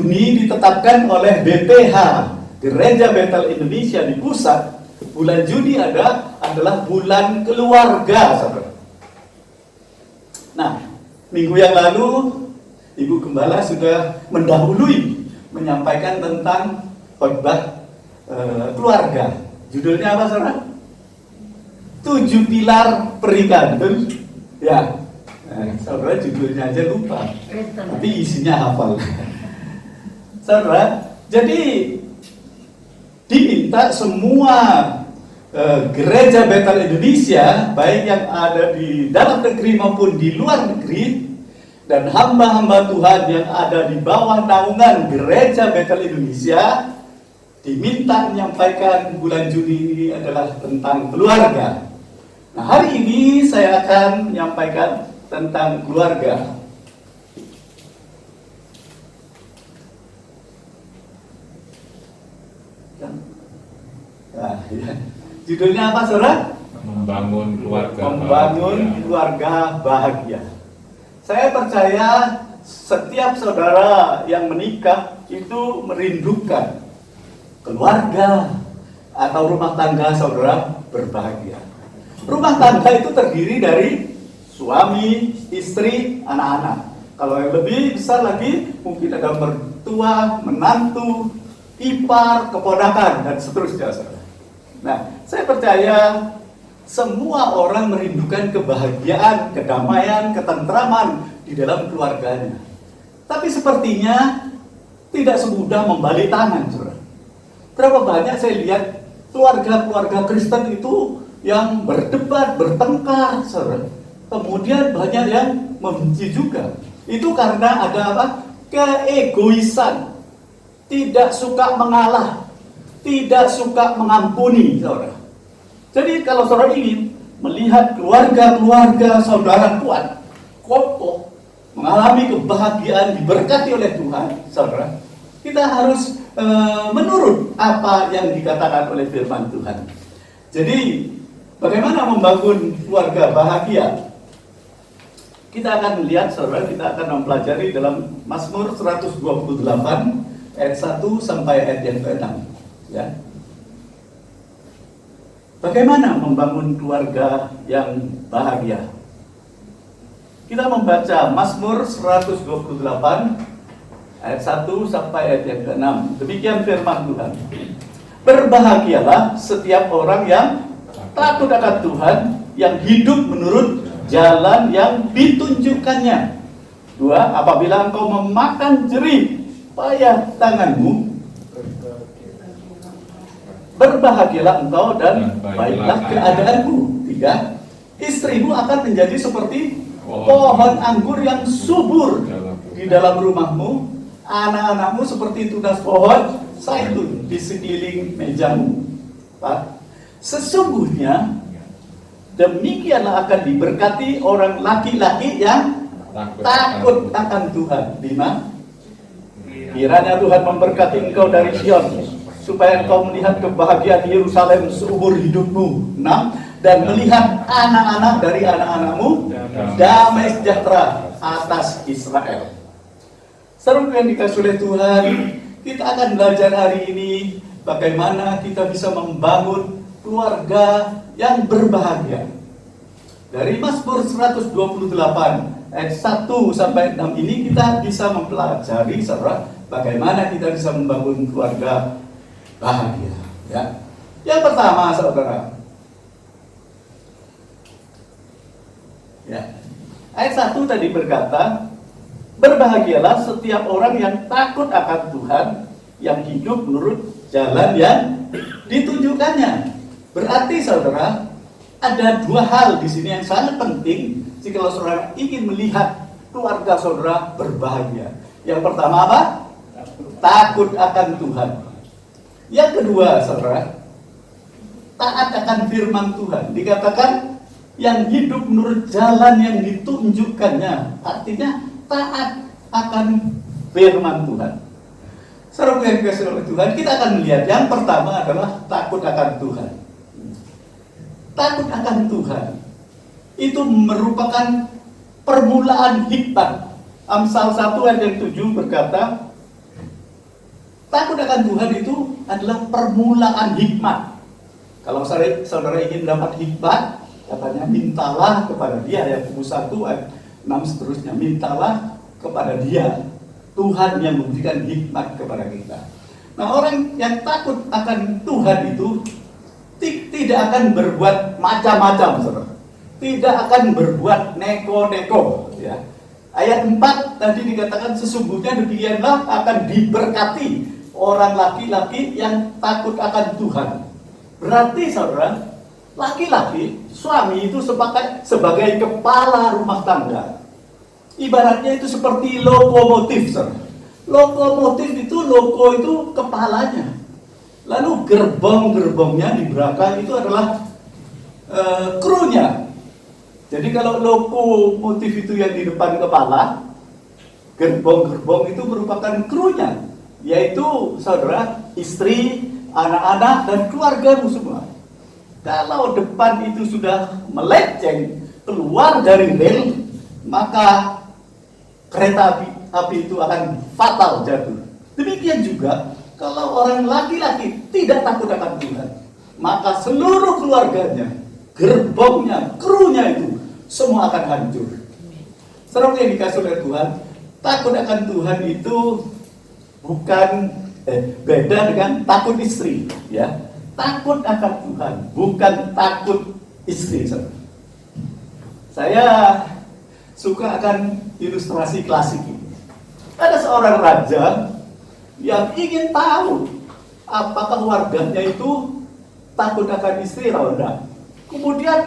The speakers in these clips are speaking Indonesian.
Juni ditetapkan oleh BPH Gereja Bethel Indonesia di pusat. Bulan Juni adalah bulan keluarga, saudara. Nah, minggu yang lalu Ibu Gembala sudah mendahului menyampaikan tentang khotbah keluarga. Judulnya apa, saudara? 7 pilar pernikahan. Ya, saudara judulnya aja lupa, tapi isinya hafal. Saudara, jadi diminta semua gereja Bethel Indonesia, baik yang ada di dalam negeri maupun di luar negeri, dan hamba-hamba Tuhan yang ada di bawah naungan gereja Bethel Indonesia, diminta menyampaikan bulan Juni ini adalah tentang keluarga. Nah, hari ini saya akan menyampaikan tentang keluarga. Nah, ya. Judulnya apa, saudara? Membangun keluarga. Membangun keluarga bahagia. Saya percaya setiap saudara yang menikah itu merindukan keluarga atau rumah tangga saudara berbahagia. Rumah tangga itu terdiri dari suami, istri, anak-anak. Kalau yang lebih besar lagi, mungkin ada mertua, menantu, ipar, keponakan, dan seterusnya, saudara. Nah, saya percaya semua orang merindukan kebahagiaan, kedamaian, ketentraman di dalam keluarganya. Tapi sepertinya tidak semudah membalik tangan, saudara. Berapa banyak saya lihat keluarga-keluarga Kristen itu yang berdebat, bertengkar, saudara. Kemudian banyak yang membenci juga. Itu karena ada apa? Keegoisan, tidak suka mengalah, tidak suka mengampuni, saudara. Jadi kalau saudara ingin melihat keluarga-keluarga saudara kuat, kokoh, mengalami kebahagiaan, diberkati oleh Tuhan, saudara, kita harus menurut apa yang dikatakan oleh firman Tuhan. Jadi bagaimana membangun keluarga bahagia? Kita akan melihat, saudara, kita akan mempelajari dalam Mazmur 128 ayat 1 sampai ayat yang ke-6, ya. Bagaimana membangun keluarga yang bahagia? Kita membaca Mazmur 128 ayat 1 sampai ayat yang ke-6. Demikian firman Tuhan. Berbahagialah setiap orang yang takut akan Tuhan, yang hidup menurut jalan yang ditunjukkannya. 2. Apabila engkau memakan jerih payah tanganmu, berbahagialah engkau dan baiklah keadaanmu. 3. Istrimu akan menjadi seperti pohon anggur yang subur di dalam rumahmu, anak-anakmu seperti tunas pohon zaitun di sekeliling mejamu. 4. Sesungguhnya demikianlah akan diberkati orang laki-laki yang takut akan Tuhan. 5. Kiranya Tuhan memberkati engkau dari Sion, supaya engkau melihat kebahagiaan Yerusalem seumur hidupmu. 6. Dan melihat anak-anak dari anak-anakmu damai sejahtera atas Israel. Saudara yang dikasihi oleh Tuhan, kita akan belajar hari ini bagaimana kita bisa membangun keluarga yang berbahagia. Dari Mazmur 128 ayat 1 sampai 6 ini kita bisa mempelajari, saudara, bagaimana kita bisa membangun keluarga bahagia, ya. Yang pertama, saudara, ya, ayat 1 tadi berkata, berbahagialah setiap orang yang takut akan Tuhan, yang hidup menurut jalan yang ditunjukkannya. Berarti, saudara, ada dua hal di sini yang sangat penting jika saudara ingin melihat keluarga saudara berbahagia. Yang pertama apa? Takut akan Tuhan. Yang kedua, saudara, taat akan firman Tuhan. Dikatakan yang hidup menurut jalan yang ditunjukkannya, artinya taat akan firman Tuhan. Saudara yang dikasihi oleh Tuhan, kita akan melihat yang pertama adalah takut akan Tuhan. Takut akan Tuhan itu merupakan permulaan hikmat. Amsal 1 ayat yang 7 berkata, Takut akan Tuhan itu adalah permulaan hikmat. Kalau saudara ingin dapat hikmat, katanya mintalah kepada Dia, Yakobus 1 ayat 6 seterusnya, mintalah kepada Dia, Tuhan yang memberikan hikmat kepada kita. Nah, orang yang takut akan Tuhan itu tidak akan berbuat macam-macam, saudara. Tidak akan berbuat neko-neko, ya. Ayat 4 tadi dikatakan sesungguhnya demikianlah akan diberkati orang laki-laki yang takut akan Tuhan. Berarti saudara, laki-laki, suami itu sebagai kepala rumah tangga. Ibaratnya itu seperti lokomotif, saudara. Lokomotif itu, loko itu kepalanya. Lalu gerbong-gerbongnya di belakang itu adalah krunya. Jadi kalau lokomotif itu yang di depan kepala, gerbong-gerbong itu merupakan krunya, yaitu saudara, istri, anak-anak, dan keluargamu semua. Kalau depan itu sudah melenceng keluar dari rel, maka kereta api itu akan fatal jatuh. Demikian juga kalau orang laki-laki tidak takut akan Tuhan, maka seluruh keluarganya, gerbongnya, krunya itu semua akan hancur. Saudara yang dikasih oleh Tuhan, takut akan Tuhan itu bukan beda dengan takut istri, ya. Takut akan Tuhan, bukan takut istri. Saya suka akan ilustrasi klasik ini. Ada seorang raja yang ingin tahu apakah warganya itu takut akan istri atau tidak. Kemudian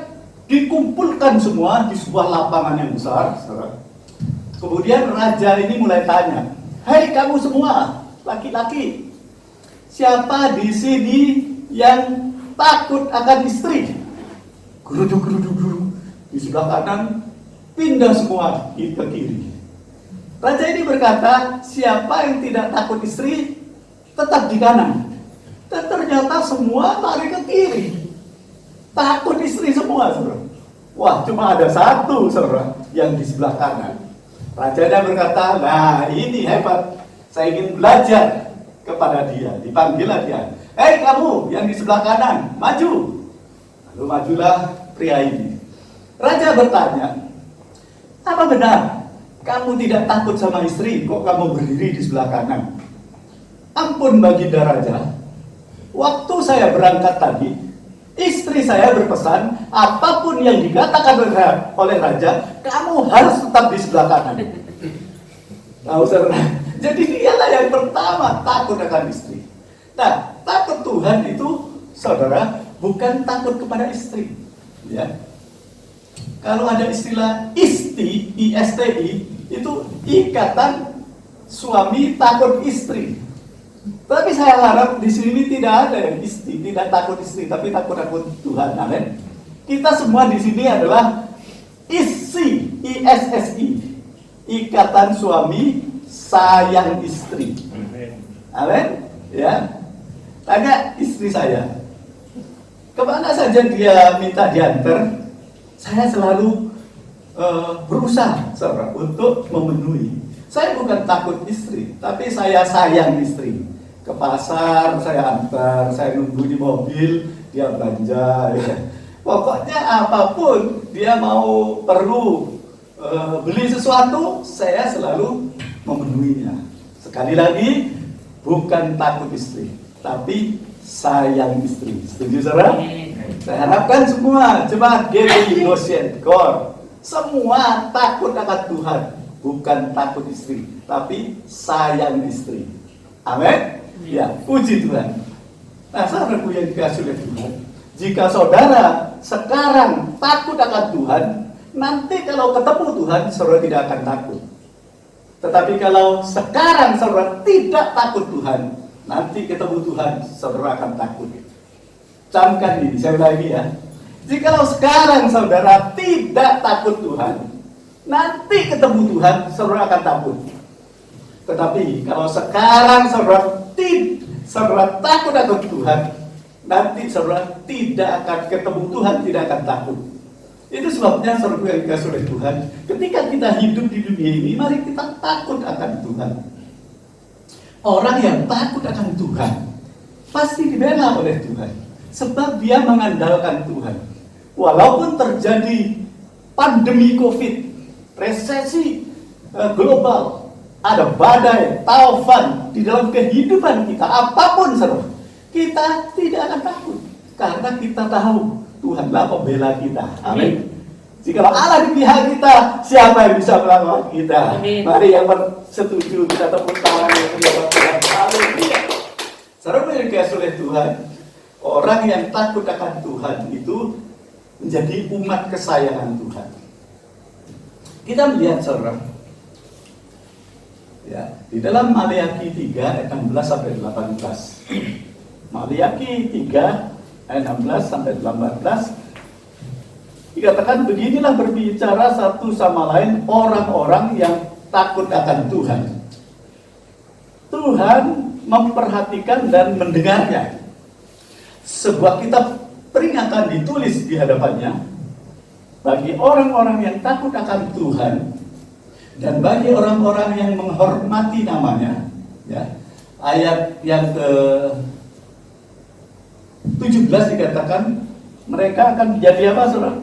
dikumpulkan semua di sebuah lapangan yang besar. Kemudian raja ini mulai tanya, "Hai kamu semua, laki-laki, siapa di sini yang takut akan istri?" Geruduk. Di sebelah kanan pindah semua ke kiri. Raja ini berkata, siapa yang tidak takut istri tetap di kanan. Dan ternyata semua lari ke kiri. Takut istri semua, saudara. Wah, cuma ada satu, saudara, yang di sebelah kanan. Rajanya berkata, nah ini hebat. Saya ingin belajar kepada dia. Dipanggillah dia. Hei kamu yang di sebelah kanan, maju. Lalu majulah pria ini. Raja bertanya, apa benar kamu tidak takut sama istri, kok kamu berdiri di sebelah kanan? Ampun Baginda Raja, waktu saya berangkat tadi, istri saya berpesan, apapun yang dikatakan oleh Raja, kamu harus tetap di sebelah kanan. Tahu saudara? Jadi dialah yang pertama takut akan istri. Nah, takut Tuhan itu, saudara, bukan takut kepada istri. Ya. Kalau ada istilah isti, ISTI, itu ikatan suami takut istri. Tapi saya harap di sini tidak ada yang isti, tidak takut istri, tapi takut Tuhan. Amin. Kita semua di sini adalah ISSI, ikatan suami sayang istri. Amin. Ya. Tanya istri saya, kemana saja dia minta diantar, saya selalu berusaha, saudara, untuk memenuhi. Saya bukan takut istri, tapi saya sayang istri. Ke pasar saya antar, saya nunggu di mobil, dia belanja. Ya. Pokoknya apapun dia mau perlu beli sesuatu, saya selalu memenuhinya. Sekali lagi, bukan takut istri, tapi sayang istri. Setuju, saudara? Saya harapkan semua jemaat GBI Goshen Core semua takut akan Tuhan, bukan takut istri, tapi sayang istri. Amin. Ya, puji Tuhan. Nah, saudaraku yang dikasihi oleh Tuhan, jika saudara sekarang takut akan Tuhan, nanti kalau ketemu Tuhan, saudara tidak akan takut. Tetapi kalau sekarang saudara tidak takut Tuhan, nanti ketemu Tuhan, saudara akan takut. Camkan ini, saya lagi ya. Jikalau sekarang saudara tidak takut Tuhan, nanti ketemu Tuhan, saudara akan takut. Tetapi kalau sekarang saudara takut akan Tuhan, nanti saudara tidak akan ketemu Tuhan, tidak akan takut. Itu sebabnya saudara yang dikasihi oleh Tuhan, ketika kita hidup di dunia ini, mari kita takut akan Tuhan. Orang yang takut akan Tuhan pasti dibela oleh Tuhan, sebab dia mengandalkan Tuhan. Walaupun terjadi pandemi COVID, resesi global, ada badai, taufan di dalam kehidupan kita, apapun saudara, kita tidak akan takut karena kita tahu Tuhanlah pembela kita. Amin. Jika Allah di pihak kita, siapa yang bisa melawan kita? Amin. Mari yang setuju kita tepuk tangan yang menjawab Tuhan. Haleluya. Saudara yang dikasihi oleh Tuhan, orang yang takut akan Tuhan itu menjadi umat kesayangan Tuhan. Kita melihat saudara, ya, di dalam Maliaki 3 ayat 16 sampai 18. Maliaki 3 ayat 16 sampai 18 dikatakan, beginilah berbicara satu sama lain orang-orang yang takut akan Tuhan. Tuhan memperhatikan dan mendengarnya. Sebuah kitab peringatan ditulis di hadapannya bagi orang-orang yang takut akan Tuhan dan bagi orang-orang yang menghormati namanya. Ya. Ayat yang ke-17 dikatakan, mereka akan menjadi apa, saudara?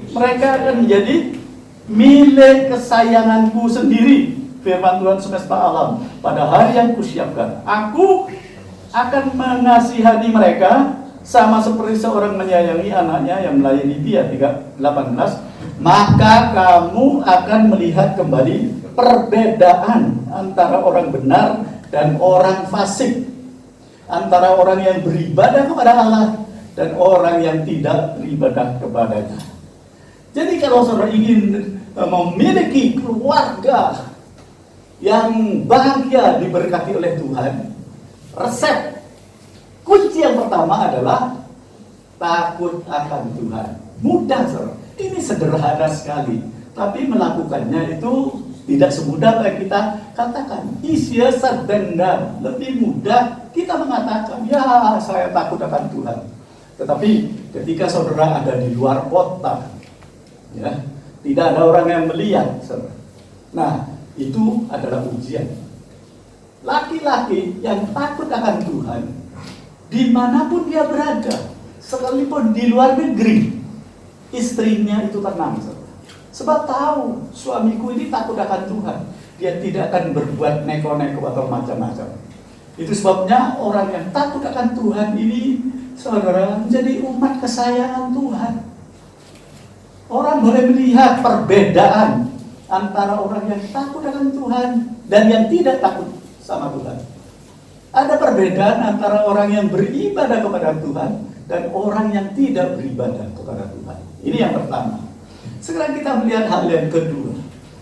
Mereka akan menjadi milik kesayanganku sendiri, firman Tuhan semesta alam, pada hari yang kusiapkan. Aku akan mengasihani mereka sama seperti seorang menyayangi anaknya yang melayani dia. 18. Maka kamu akan melihat kembali perbedaan antara orang benar dan orang fasik, antara orang yang beribadah kepada Allah dan orang yang tidak beribadah kepadanya. Jadi kalau saudara ingin memiliki keluarga yang bahagia diberkati oleh Tuhan, resep kunci yang pertama adalah takut akan Tuhan. Mudah saudara, ini sederhana sekali, tapi melakukannya itu tidak semudah yang kita katakan. Easier said than done. Lebih mudah kita mengatakan, ya saya takut akan Tuhan. Tetapi ketika saudara ada di luar kota, ya, tidak ada orang yang melihat, saudara. Nah, itu adalah ujian. Laki-laki yang takut akan Tuhan, dimanapun dia berada, sekalipun di luar negeri, istrinya itu tenang, saudara. Sebab tahu suamiku ini takut akan Tuhan, dia tidak akan berbuat neko-neko atau macam-macam. Itu sebabnya orang yang takut akan Tuhan ini, saudara, menjadi umat kesayangan Tuhan. Orang boleh melihat perbedaan antara orang yang takut akan Tuhan dan yang tidak takut sama Tuhan. Ada perbedaan antara orang yang beribadah kepada Tuhan dan orang yang tidak beribadah kepada Tuhan. Ini yang pertama. Sekarang kita melihat hal yang kedua.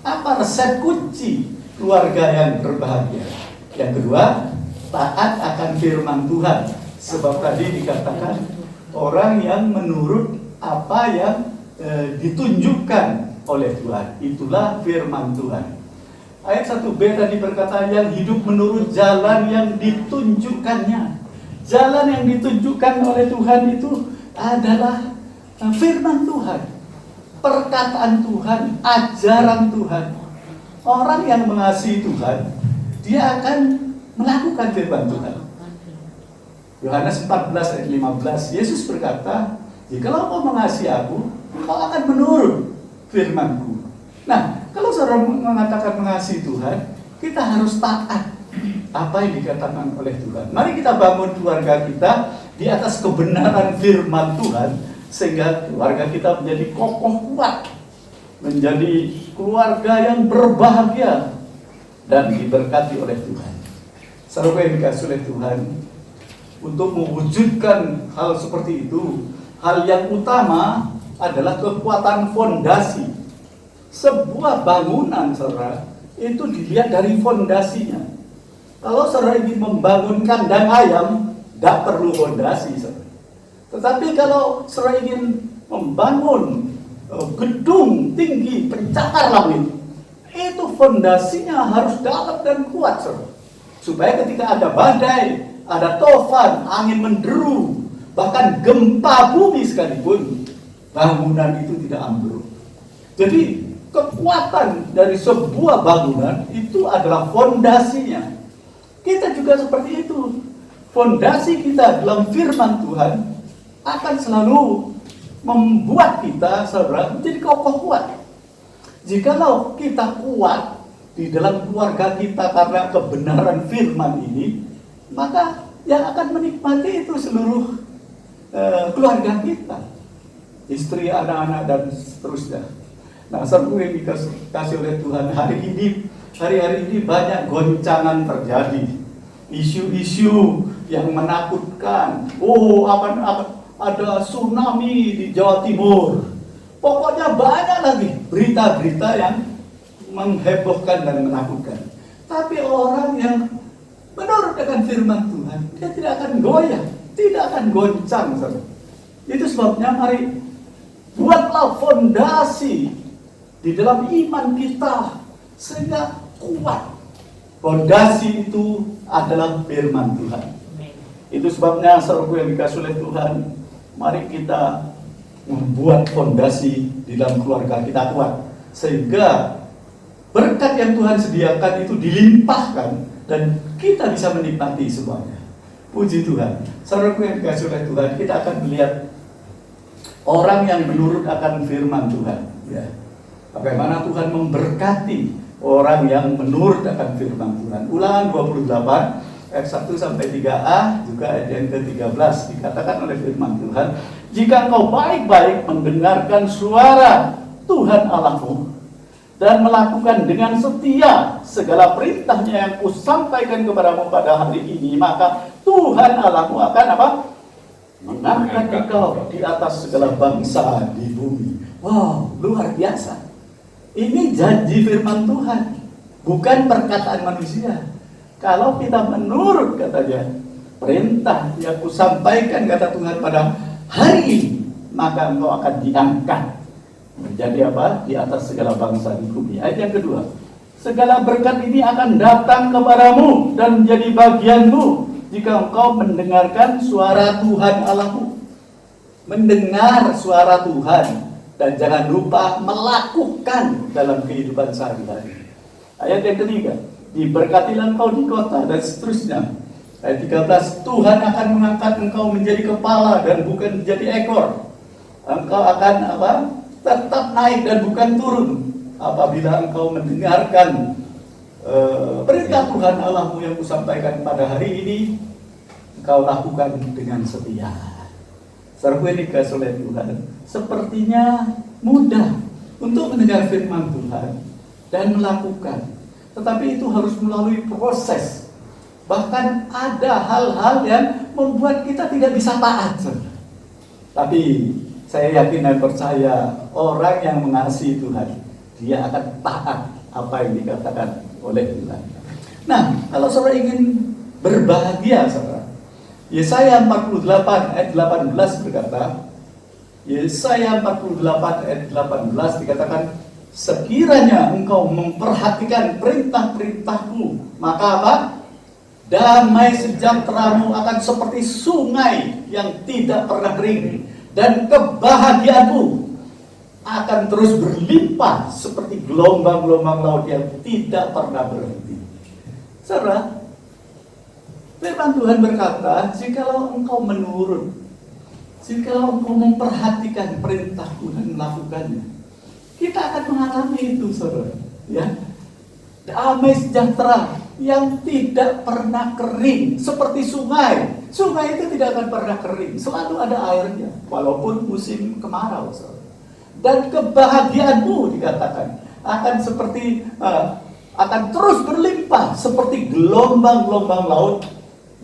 Apa resep kunci keluarga yang berbahagia? Yang kedua, taat akan firman Tuhan. Sebab tadi dikatakan orang yang menurut apa yang ditunjukkan oleh Tuhan, itulah firman Tuhan. Ayat 1b tadi berkata, yang hidup menurut jalan yang ditunjukkannya. Jalan yang ditunjukkan oleh Tuhan itu adalah firman Tuhan, perkataan Tuhan, ajaran Tuhan. Orang yang mengasihi Tuhan, dia akan melakukan firman Tuhan. Yohanes 14 ayat 15, Yesus berkata, jikalau kau mengasihi aku, kau akan menurut firman-Ku. Nah, kalau saudara mengatakan mengasihi Tuhan, kita harus taat apa yang dikatakan oleh Tuhan. Mari kita bangun keluarga kita di atas kebenaran firman Tuhan, sehingga keluarga kita menjadi kokoh kuat, menjadi keluarga yang berbahagia dan diberkati oleh Tuhan. Saudara yang dikasihi oleh Tuhan, untuk mewujudkan hal seperti itu, hal yang utama adalah kekuatan fondasi. Sebuah bangunan, saudara, itu dilihat dari fondasinya. Kalau saudara ingin membangun kandang ayam, tidak perlu fondasi, saudara. Tetapi kalau saudara ingin membangun gedung tinggi pencakar langit, itu fondasinya harus dalam dan kuat, saudara. Supaya ketika ada badai, ada tofan, angin menderu, bahkan gempa bumi sekalipun, bangunan itu tidak ambruk. Jadi kekuatan dari sebuah bangunan itu adalah fondasinya. Kita juga seperti itu. Fondasi kita dalam firman Tuhan akan selalu membuat kita, saudara, menjadi kokoh kuat. Jikalau kita kuat di dalam keluarga kita karena kebenaran firman ini, maka yang akan menikmati itu seluruh keluarga kita, istri, anak-anak, dan seterusnya. Nah, saudara yang dikasih oleh Tuhan, hari-hari ini banyak goncangan terjadi, isu-isu yang menakutkan. Akan ada tsunami di Jawa Timur. Pokoknya banyak lagi berita-berita yang menghebohkan dan menakutkan. Tapi orang yang menurut dengan firman Tuhan, dia tidak akan goyah, tidak akan goncang. Saudara. Itu sebabnya mari buatlah fondasi di dalam iman kita sehingga kuat. Fondasi itu adalah firman Tuhan. Itu sebabnya saudara yang dikasih oleh Tuhan, mari kita membuat fondasi di dalam keluarga kita kuat, sehingga berkat yang Tuhan sediakan itu dilimpahkan dan kita bisa menikmati semuanya. Puji Tuhan. Saudaraku yang dikasih oleh Tuhan, kita akan melihat orang yang menurut akan firman Tuhan. Ya. Bagaimana Tuhan memberkati orang yang menurut akan firman Tuhan. Ulangan 28 ayat 1 sampai 3a, juga ayat yang ke-13 dikatakan oleh firman Tuhan, jika engkau baik-baik mendengarkan suara Tuhan Allahmu dan melakukan dengan setia segala perintahnya yang kusampaikan kepadamu pada hari ini, maka Tuhan Allahmu akan apa? Mengangkat engkau di atas segala bangsa di bumi. Wow, luar biasa. Ini janji firman Tuhan, bukan perkataan manusia. Kalau kita menurut katanya perintah yang kusampaikan kata Tuhan pada hari ini, maka engkau akan diangkat menjadi apa? Di atas segala bangsa di bumi. Ayat yang kedua, segala berkat ini akan datang kepadamu dan menjadi bagianmu jika engkau mendengarkan suara Tuhan Allahmu. Mendengar suara Tuhan dan jangan lupa melakukan dalam kehidupan sehari-hari. Ayat yang ketiga, diberkatilah engkau di kota, dan seterusnya. Ayat 13, Tuhan akan mengangkat engkau menjadi kepala dan bukan menjadi ekor. Engkau akan apa? Tetap naik dan bukan turun apabila engkau mendengarkan perintah Tuhan Allahmu yang kusampaikan pada hari ini, engkau lakukan dengan setia. Saudaraku yang dikasihi oleh Tuhan, sepertinya mudah untuk mendengar firman Tuhan dan melakukan. Tetapi itu harus melalui proses. Bahkan ada hal-hal yang membuat kita tidak bisa taat. Tapi saya yakin dan percaya orang yang mengasihi Tuhan, dia akan taat apa yang dikatakan oleh Tuhan. Nah, kalau saudara ingin berbahagia, saudara, Yesaya 48 ayat 18 berkata, Yesaya 48 ayat 18 dikatakan, sekiranya engkau memperhatikan perintah-perintahku, maka apa? Damai sejahteramu akan seperti sungai yang tidak pernah kering, dan kebahagiaanmu akan terus berlimpah seperti gelombang-gelombang laut yang tidak pernah berhenti. Saudara, firman Tuhan berkata, jikalau engkau menurut, jikalau engkau memperhatikan perintahku dan melakukannya, kita akan mengalami itu, saudara. Ya, damai sejahtera yang tidak pernah kering, seperti sungai. Sungai itu tidak akan pernah kering, selalu ada airnya, walaupun musim kemarau, saudara. Dan kebahagiaanmu dikatakan akan seperti akan terus berlimpah seperti gelombang-gelombang laut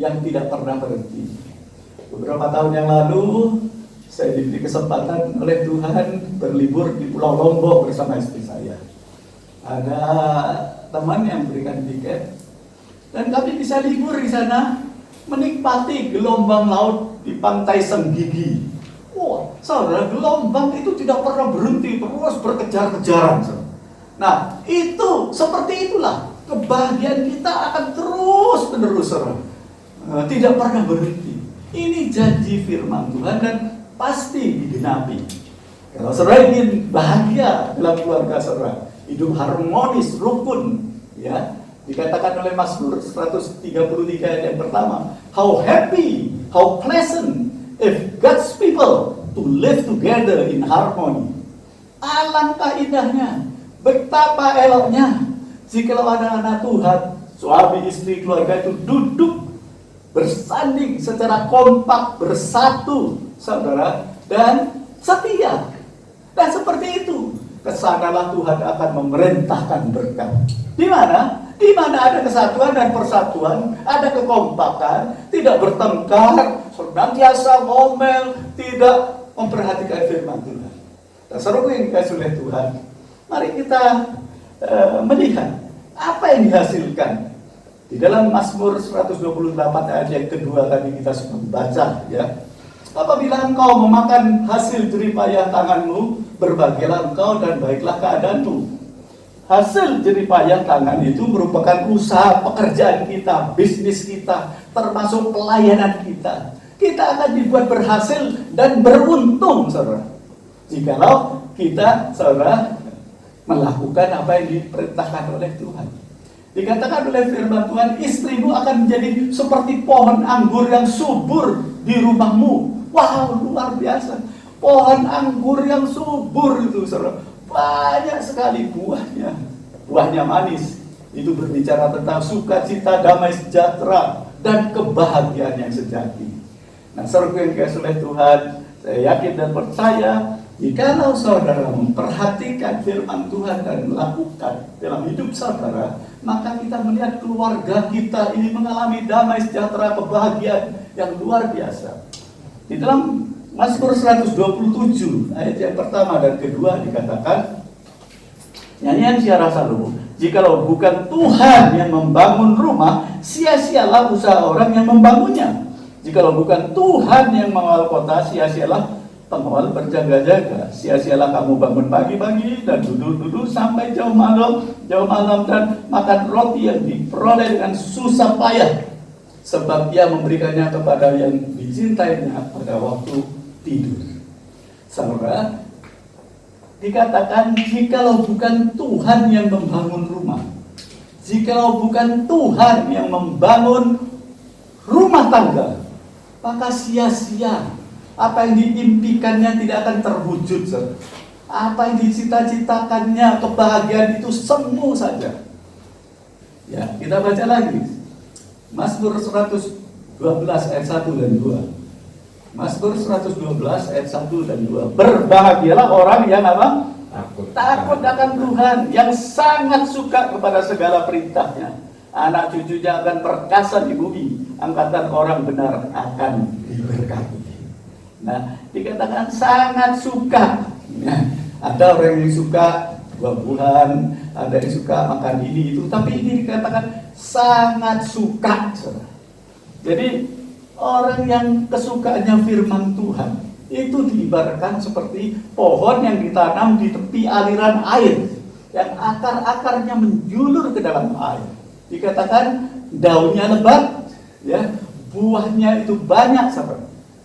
yang tidak pernah berhenti. Beberapa tahun yang lalu saya diberi kesempatan oleh Tuhan berlibur di Pulau Lombok bersama istri saya. Ada teman yang berikan tiket dan kami bisa libur di sana, menikmati gelombang laut di pantai Senggigi. Wah, saudara, gelombang itu tidak pernah berhenti, terus berkejar-kejaran. Nah, itu seperti itulah kebahagiaan kita akan terus menerus, saudara. Tidak pernah berhenti. Ini janji firman Tuhan dan pasti digenapi. Kalau saudara ingin bahagia dalam keluarga saudara, hidup harmonis, rukun, ya, Dikatakan oleh Mazmur 133 ayat yang pertama, how happy, how pleasant if God's people to live together in harmony. Alangkah indahnya, betapa eloknya jikalau ada anak Tuhan, suami istri keluarga itu duduk bersanding secara kompak, bersatu, saudara, dan setia. Dan seperti itu, kesanalah Tuhan akan memerintahkan berkat. Di mana? Di mana ada kesatuan dan persatuan, ada kekompakan, tidak bertengkar, senantiasa ngomel, tidak memperhatikan firman Tuhan. Dan seru yang dikasih oleh Tuhan, mari kita melihat apa yang dihasilkan di dalam Mazmur 128 ayat yang kedua tadi kita sudah membaca, ya. Apabila engkau memakan hasil jeripayah tanganmu, berbahagialah engkau dan baiklah keadaanmu. Hasil jeripayah tangan itu merupakan usaha pekerjaan kita, bisnis kita, termasuk pelayanan kita. Kita akan dibuat berhasil dan beruntung, saudara, jikalau kita, saudara, melakukan apa yang diperintahkan oleh Tuhan. Dikatakan oleh firman Tuhan, istrimu akan menjadi seperti pohon anggur yang subur di rumahmu. Wow, luar biasa. Pohon anggur yang subur itu, saudara, banyak sekali buahnya. Buahnya manis. Itu berbicara tentang sukacita, damai sejahtera, dan kebahagiaan yang sejati. Nah, saudara yang dikasihi oleh Tuhan, saya yakin dan percaya, jikalau saudara memperhatikan firman Tuhan dan melakukan dalam hidup saudara, maka kita melihat keluarga kita ini mengalami damai sejahtera, kebahagiaan yang luar biasa. Di dalam Mazmur 127 ayat yang pertama dan kedua dikatakan, nyanyian Syarah Salomo, jikalau bukan Tuhan yang membangun rumah, sia-sialah usaha orang yang membangunnya. Jikalau bukan Tuhan yang mengawal kota, sia-sialah pengawal berjaga-jaga. Sia-sialah kamu bangun pagi-pagi dan duduk-duduk sampai jauh malam dan makan roti yang diperoleh dengan susah payah, sebab Ia memberikannya kepada yang dicintainya pada waktu tidur. Saudara, dikatakan jikalau bukan Tuhan yang membangun rumah, jikalau bukan Tuhan yang membangun rumah tangga, maka sia-sia. Apa yang diimpikannya tidak akan terwujud, saudara. Apa yang dicita-citakannya, kebahagiaan itu semu saja. Ya, kita baca lagi Mazmur 112 ayat 1 dan 2. Mazmur 112 ayat 1 dan 2. Berbahagialah orang yang apa? Takut akan Tuhan, yang sangat suka kepada segala perintahnya. Anak cucunya akan perkasa di bumi, angkatan orang benar akan diberkati. Nah, dikatakan sangat suka. Nah, ada orang yang suka buah-buahan, ada yang suka makan ini itu, tapi ini dikatakan sangat suka. Jadi orang yang kesukaannya firman Tuhan itu diibaratkan seperti pohon yang ditanam di tepi aliran air, yang akar-akarnya menjulur ke dalam air. Dikatakan daunnya lebat, ya, buahnya itu banyak, sahabat.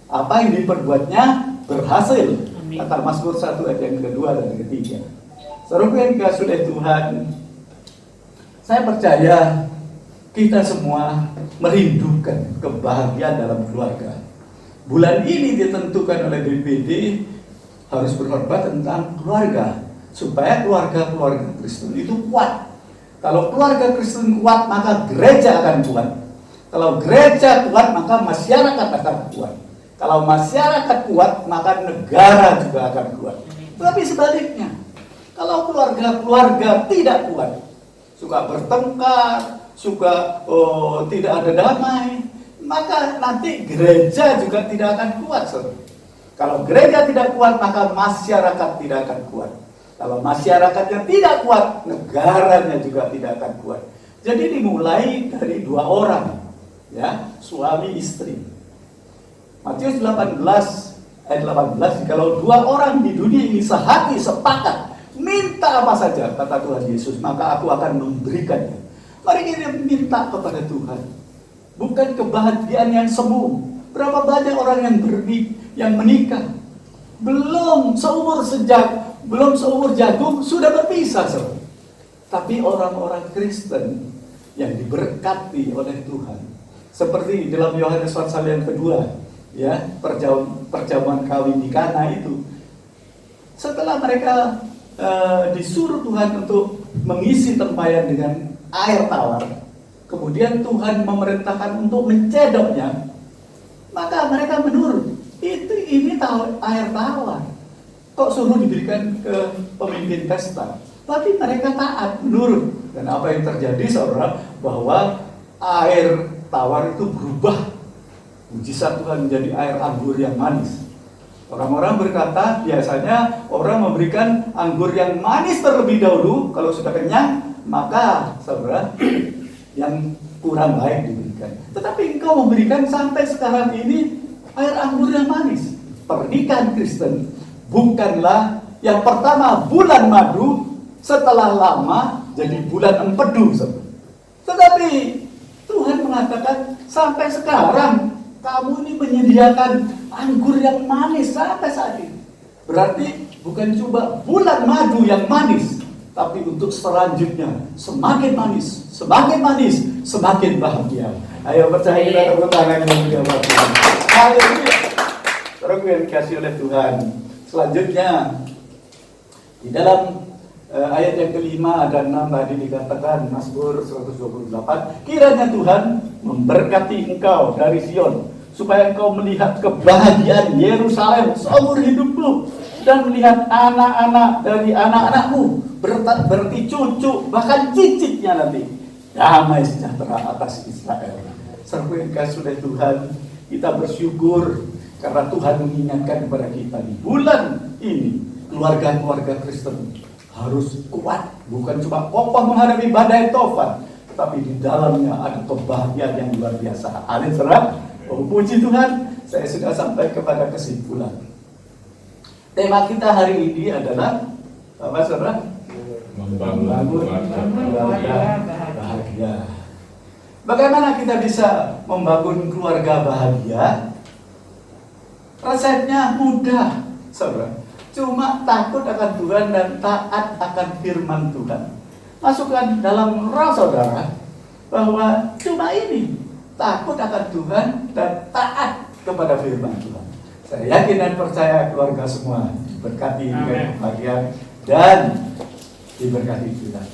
Apa yang diperbuatnya berhasil. Amin. Kata Mazmur 1 ayat yang kedua dan ketiga. Saudara yang dikasihi oleh Tuhan, saya percaya kita semua merindukan kebahagiaan dalam keluarga. Bulan ini ditentukan oleh BPD harus berkhotbah tentang keluarga, supaya keluarga-keluarga Kristen itu kuat. Kalau keluarga Kristen kuat, maka gereja akan kuat. Kalau gereja kuat, maka masyarakat akan kuat. Kalau masyarakat kuat, maka negara juga akan kuat. Tapi sebaliknya, kalau keluarga-keluarga tidak kuat, suka bertengkar, suka tidak ada damai, maka nanti gereja juga tidak akan kuat. Kalau gereja tidak kuat, maka masyarakat tidak akan kuat. Kalau masyarakatnya tidak kuat, negaranya juga tidak akan kuat. Jadi dimulai dari dua orang, ya, suami istri. Matius 18 ayat 18, kalau dua orang di dunia ini sehati sepakat minta apa saja, kata Tuhan Yesus, maka aku akan memberikannya. Mari kita minta kepada Tuhan, bukan kebahagiaan yang semu. Berapa banyak orang yang menikah belum seumur jagung sudah berpisah, saudara. Tapi orang-orang Kristen yang diberkati oleh Tuhan. Seperti dalam Yohanes pasal yang kedua, ya, perjamuan kawin di Kana itu. Setelah mereka disuruh Tuhan untuk mengisi tempayan dengan air tawar, kemudian Tuhan memerintahkan untuk mencedoknya, maka mereka menurut. Ini air tawar. Kok suruh diberikan ke pemimpin pesta? Tapi mereka taat, menurut. Dan apa yang terjadi, saudara, bahwa air tawar itu berubah. Mujizat Tuhan menjadi air anggur yang manis. Orang-orang berkata, biasanya orang memberikan anggur yang manis terlebih dahulu. Kalau sudah kenyang, maka saudara, yang kurang baik diberikan. Tetapi engkau memberikan sampai sekarang ini air anggur yang manis. Pernikahan Kristen bukanlah yang pertama bulan madu, setelah lama jadi bulan empedu. Tetapi Tuhan mengatakan sampai sekarang kamu ini menyediakan anggur yang manis sampai saat ini. Berarti bukan cuma bulan madu yang manis, tapi untuk selanjutnya semakin manis, semakin manis, semakin bahagia. Ayo percaya, kita tepuk tangan yang mulia buat Tuhan. Haleluya. Saudaraku yang dikasih oleh Tuhan. Selanjutnya di dalam ayat yang kelima dan 6 tadi dikatakan, Mazmur 128, kiranya Tuhan memberkati engkau dari Sion, supaya engkau melihat kebahagiaan Yerusalem seumur hidupmu, dan melihat anak-anak dari anak-anakmu, berarti cucu, bahkan cicitnya nanti, damai sejahtera atas Israel. Saudaraku yang dikasih oleh Tuhan, kita bersyukur karena Tuhan mengingatkan kepada kita di bulan ini, keluarga-keluarga Kristen harus kuat, bukan cuma kokoh menghadapi badai tofan, tapi di dalamnya ada kebahagiaan yang luar biasa. Amin, saudara. Oh, puji Tuhan, saya sudah sampai kepada kesimpulan. Tema kita hari ini adalah apa, saudara? Membangun keluarga bahagia. Bagaimana kita bisa membangun keluarga bahagia? Resepnya mudah, saudara. Cuma takut akan Tuhan dan taat akan firman Tuhan. Masukkan dalam roh saudara bahwa cuma ini, takut akan Tuhan dan taat kepada firman Tuhan. Saya yakin dan percaya keluarga semua diberkati dengan kebahagiaan dan diberkati Tuhan.